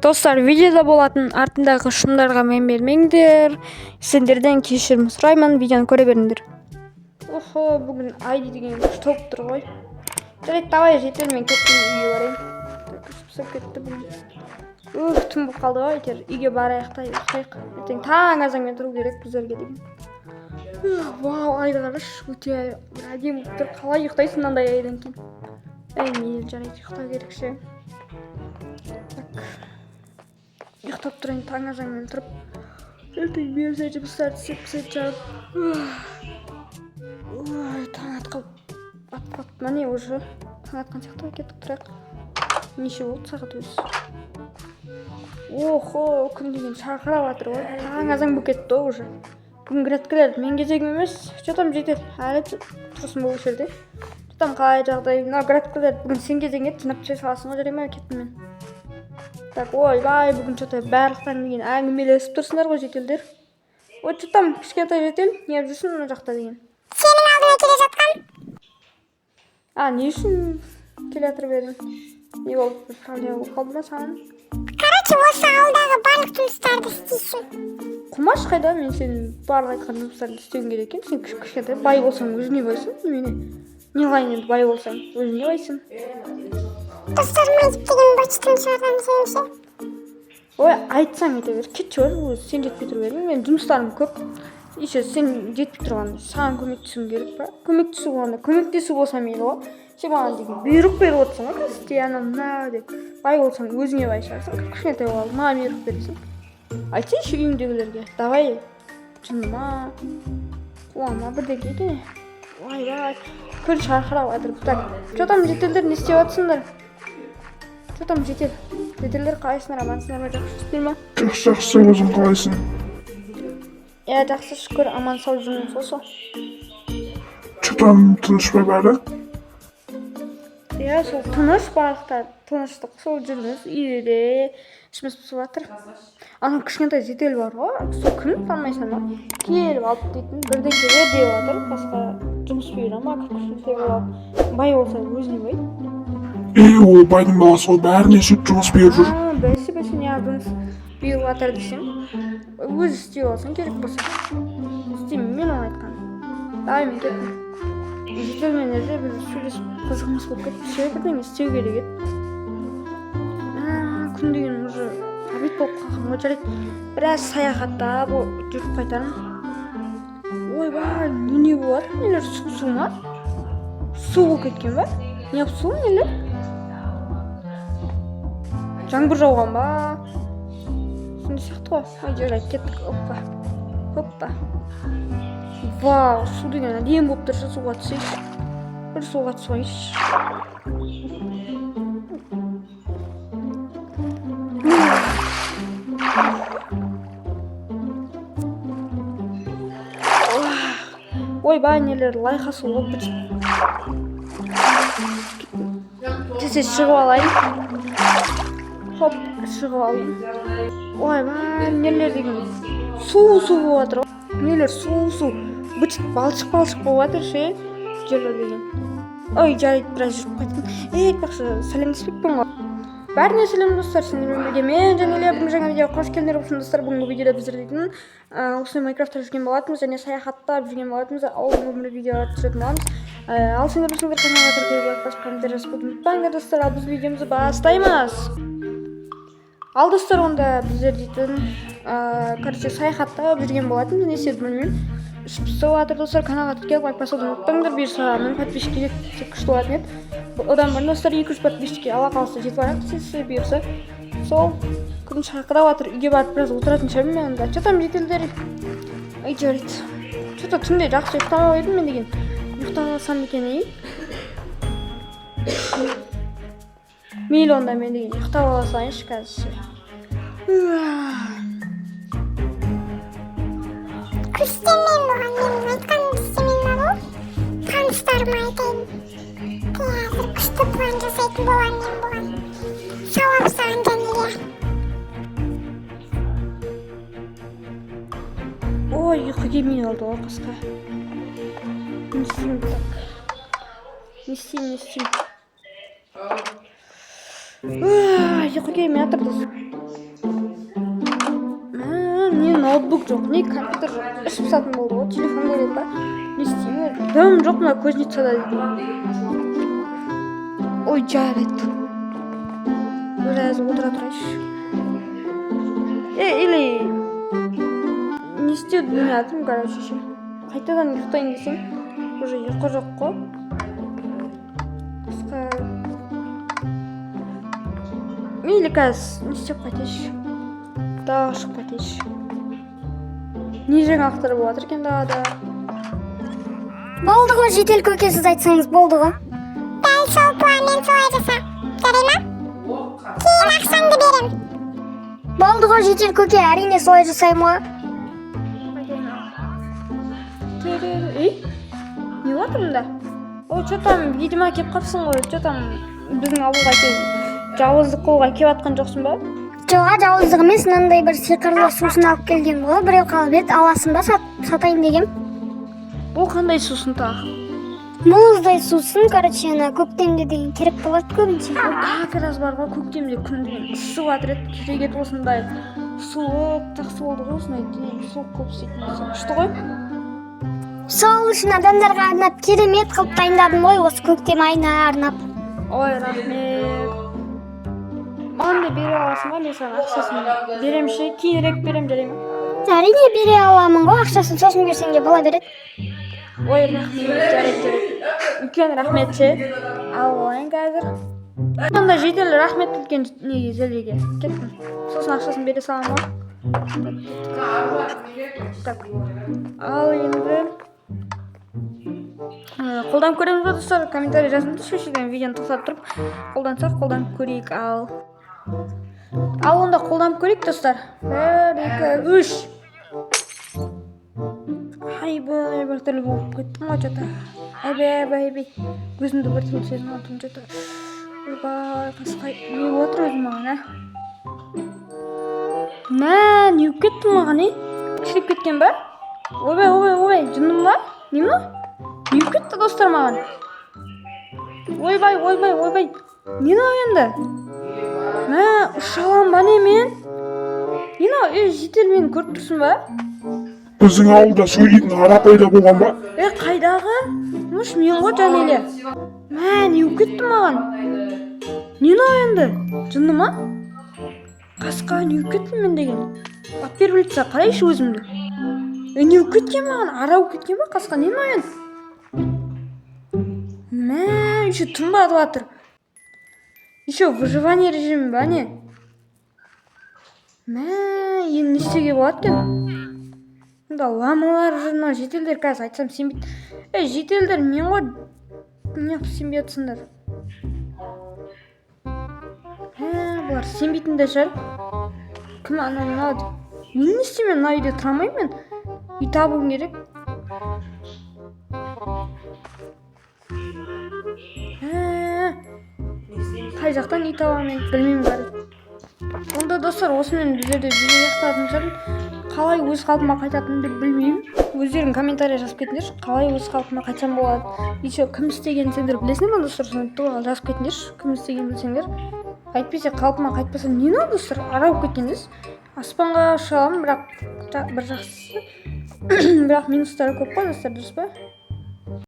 Достар, видеода болатын артындағы шумдарға мән бермеңдер. Сендерден кешірім сұраймын, видеоны көре беріңдер. Охо, бүгін Айди деген күш толып тұр ғой. Жарайды, давай жетел, мен кеттім, үйге барайын. Күшпісіп кетті бүгін. Түн болып қалды ғой, әйтеуір үйге барайық та ұйықтайық. Ертең таң азанмен тұру керек біздерге деген. Вау, айды қарашы, өте әдемі болып тұр. Қалай ұйықтайсың мынандай айдан кейін? Мейлі, жарайды, ұйықтау керек ше. Ұйықтап тұрайын, таң азанмен тұрып. Ертең берсе жұмыстарды сеп жарып. Таң атқан, міне уже таң атқан сияқты кеттік тұрайық. Неше болды сағат өзі? Охо, күн деген шарқырап жатыр ғой. Таң азан болып кетті уже. Бүгін градкілер мен кезегім емес. Что-там жетеді, әлі тұрсын бұл жерде. Что-там қалай жағдай. Мына градкілер бүгін сен кезең ет, жинап түсе саласың ғой, жарай ма, кеттім мен. Так, ойбай, бүгін что-то барлықтан деген әңгімелесіп тұрсыңдар ғой жетелдер. Ой, что-там кішкентай жетел, не еп жүрсің мына жақта деген. Сенің алдыңа келе жатқан. Не үшін келе жатыр едің? Не болып, бір проблема болып қалды ма саған? Короче, осы ауылдағы барлық жұмыстарды істейсің. Құмаш қайда? Мен сенің барлық айтқан жұмыстарды істеуің керек екен. Сен кішкентай бай болсаң өзіне байсың. Не қайын енді бай болсаң өзіне байсың. Достарыма айтып деген бачтың шығардан сенше. Ой, айтсаң ете бер, кетші өзі, сен жетпей тұру бердің. Мен жұмыстарым көп. Еще сен жетпей тұрғанда саған көмектесуім керек па? Көмектесу болғанда көмектесу болса мейлі ғой. Сен маған деген бұйрық беріп отырсың ғой, істе ана мына деп. Бай болсаң өзіңе бай шығарсың. Кішкентай болғанда маған бұйрық бересің. Айтсайшы үйіңдегілерге. Давай, жыныма, қуама бірдеңе де. Ойбай, күн шарқырап жатыр. Так, что-там жетелдер, не істеп жатсыңдар? Что-там жетел? Жетелдер қалайсыңдар, амансыңдар ма, жақсысыңдар ма? Жақсы, өзің қалайсың? Жақсы, шүкір, аман сау жүрмін сол. Что-там тыныш па бәрі? Сол тыныш барлықтар, тыныштық, сол жүрміз, үйде ішіміз пысып жатыр. Ана кішкентай жетел бар ғой, сол кім танымайсың ба? Келіп алып дейтін, бірдеңке бер деп жатыр, басқа жұмыс бұйыра ма, кішкентай болып. Бай болса өзіне бай. Ол байдың баласы ғой, бәріне сөйтіп жұмыс беріп жүр. Бәсе, неғып жұмыс бұйырып жатыр десем, өзі істеп алсаң керек болса. Істеймін, мен оны айтқан. Давай, мен кеттім. Жетелменерде бір сөйлесіп қызығымыз болып кетіп, ше бірдеңе істеу керек еді. Күн деген уже обед болып қалған ғой, жарайды. Біраз саяхаттап жүріп қайтарым. Ойбай, не болады? Нелер су ма? Су болып кеткен ба? Не болып су нелер? Жаңбыр жауған ба? Сондай сияқты ғой. Жарайды, кеттік. Оппа. Вау, су деген әдемі болып тұршы, суға түсейші. Бір суға түсейші. Ойбай, нелер лайқа су болып бір. Тесе шығып алайын. Хоп, шығып алайын. Ойбай, нелер деген су болып жатыр. Нелер су. Бүйтіп балшық болып жатыр ше. Жерлер деген. Ой, жарайды, біраз жүріп қайттым. Айтпақшы, сәлемдеспекпін ғой. Бәріне сәлем достар, сендермен бірге мен Жәнелия. Бүгін жаңа видеоға қош келдіңдер болсын достар. Бүгінгі видеода біздер дейтін осылай Майнкрафтта жүрген болатынбыз және саяхаттап жүрген болатынбыз. Ауылдың видеоға түсіретін боламыз. Ал сендер болсаңдар каналға тіркеліп лайк басып комментарий жазуды ұмытпаңдар достар. Ал біз видеомызды бастаймыз. Ал достар, онда біздер дейтін саяхаттап жүрген болатынбыз. Не істедім білмеймін. Пісіп жатыр достар, каналға тіркеліп лайк басуды ұмытпаңдар. Бұйырса мың подписчикке жетсек күшті болатын еді. Одан бұрын достар 200 подписчикке ала қалса жетіп алайық десеңіздер, бұйырса. Сол күн шарқырап жатыр, үйге барып біраз отыратын шығармын мен онда. Что-там жетелдер? Жарайды. Что-то түнде жақсы ұйықтамап едім мен деген. Ұйықтап алсам екен, мейлі онда мен деген ұйықтап алсайыншы қазір. Күстемен болған, менің айтқаным істемен болу. Таныстарыма айтайын. Қазір күшті план жасайтын болған мен болған. Сауап саған Жәнелия. Ой, ұйқы келмей қалды ғой қысқа. Не істеймін так? Не істеймін? Ұйқы келмей жатыр достар. жоқ, не компьютер жоқ. Ішіп сатым болды ғой, телефон керек па? Не істеймін? Дым жоқ мына көзницада дейді. Ой, жарайды. Біраз отыра тұрайыншы. Или не істеуді білмедім, короче ше. Қайтадан ұйықтайын десем, уже ұйқы жоқ қой. Қысқа мейлі қазір не істеп қайтайыншы. Дағы шығып қайтайыншы. Не жаңалықтар болып жатыр екен далада? Болды ғой, жедел көке, сіз айтсаңыз болды ғой. Дәл сол планмен солай жаса. Жарай ма? Кейін ақшаңды берем. Болды ғой, жедел көке, әрине солай жасаймын ғой. Ей, не отыр мұнда? Ой, что-там, видимо, кеп қапсың ғой, что-там біздің ауылға жауыздық қолға кеп атқан жоқсың ба? Жоға, жауыздық емес, мынандай бір сиқырлы сусын алып келген ғой. Біреу қалып еді, аласың ба, сатайын дегем. Бұл қандай сусын тағы? Мұздай сусын, короче, ана көктемде деген керек болады көбінше. Как раз бар ғой, көктемде күн ысып жатыр еді, керегет осындай суық, жақсы болды ғой, осындай суық көп істейтін болса. Күшті ғой? Сол үшін адамдарға арнап керемет қылып дайындадым ғой, осы көктем айына арнап. Ой, рахмет. Маған да бере аласың ба, мен саған ақшасын берем ше, кейінірек берем, жарай ма? Әрине бере аламын ғой, ақшасын сосын берсең де бола береді. Ой, рахмет, жарайды. Үлкен рахмет ше. Ал алайын қазір. Сонда жедел рахмет үлкен неге зәлеге. Кеттім. Сосын ақшасын бере салам ба? Так. Ал енді қолдан көреміз ба достар? Комментарий жазыңызшы, шешеден видеоны тоқтатып тұрып қолдансақ қолданып көрейік. Ал онда қолданып көрейік достар. 1, 2, 3. Айбай, бір түрлі болып кеттім ғой что-то. Айбай. Өзімді бір түрлі сезініп отырмын что-то. Ойбай, қасқай. Не отыр өзім маған, не өп кеттім маған, Кішіріп кеткен ба? Ойбай, жындым ба? Не ма? Не өп кетті достар маған? Ойбай. Не енді? Ұшалам ба не мен? Не жетел мені көріп тұрсың ба? Біздің ауылда сөйлейтін ара пайда болған ба? Қайдағы? Мұш мен ғой Жәлеле. Не өп кетті маған? Не енді? Жынды ма? Қасқа не өп кеттім мен деген? Ат беріп білтса қарайшы өзімді. Не өп кеткен маған? Ара өп кеткен ба? Қасқа не енді? Еще тұнбады батыр. Еще выживание режимі ба не? Енді не істеуге болады екен? Мұнда ламалар жүрмін, жетелдер қазір айтсам сенбейді. Жетелдер мен ғой неғып сенбей жатсыңдар? Бұлар сенбейтін де шығар. Кім ана мынау? Не істеймін, мына үйде тұра алмаймын мен? Үй табуым керек. Қай жақтан үй табамын білмеймін бәрі. Онда достар, осымен біздерде видео аяқталатын шығар. Қалай өз қалпыма қайтатынымды білмеймін. Өздерің комментарий жазып кетіңдерші. Қалай өз қалпыма қайтсам болады? Еще кім істегенін сендер білесіңдер ма достар? Соны туралы жазып кетіңдерші. Кім істегенін білсеңдер. Әйтпесе қалпыма қайтпасам не болды достар? Ара болып кеткендесіз. Аспанға ұша аламын, бірақ бір жақсысы бірақ минустары көп қой достар, дұрыс па?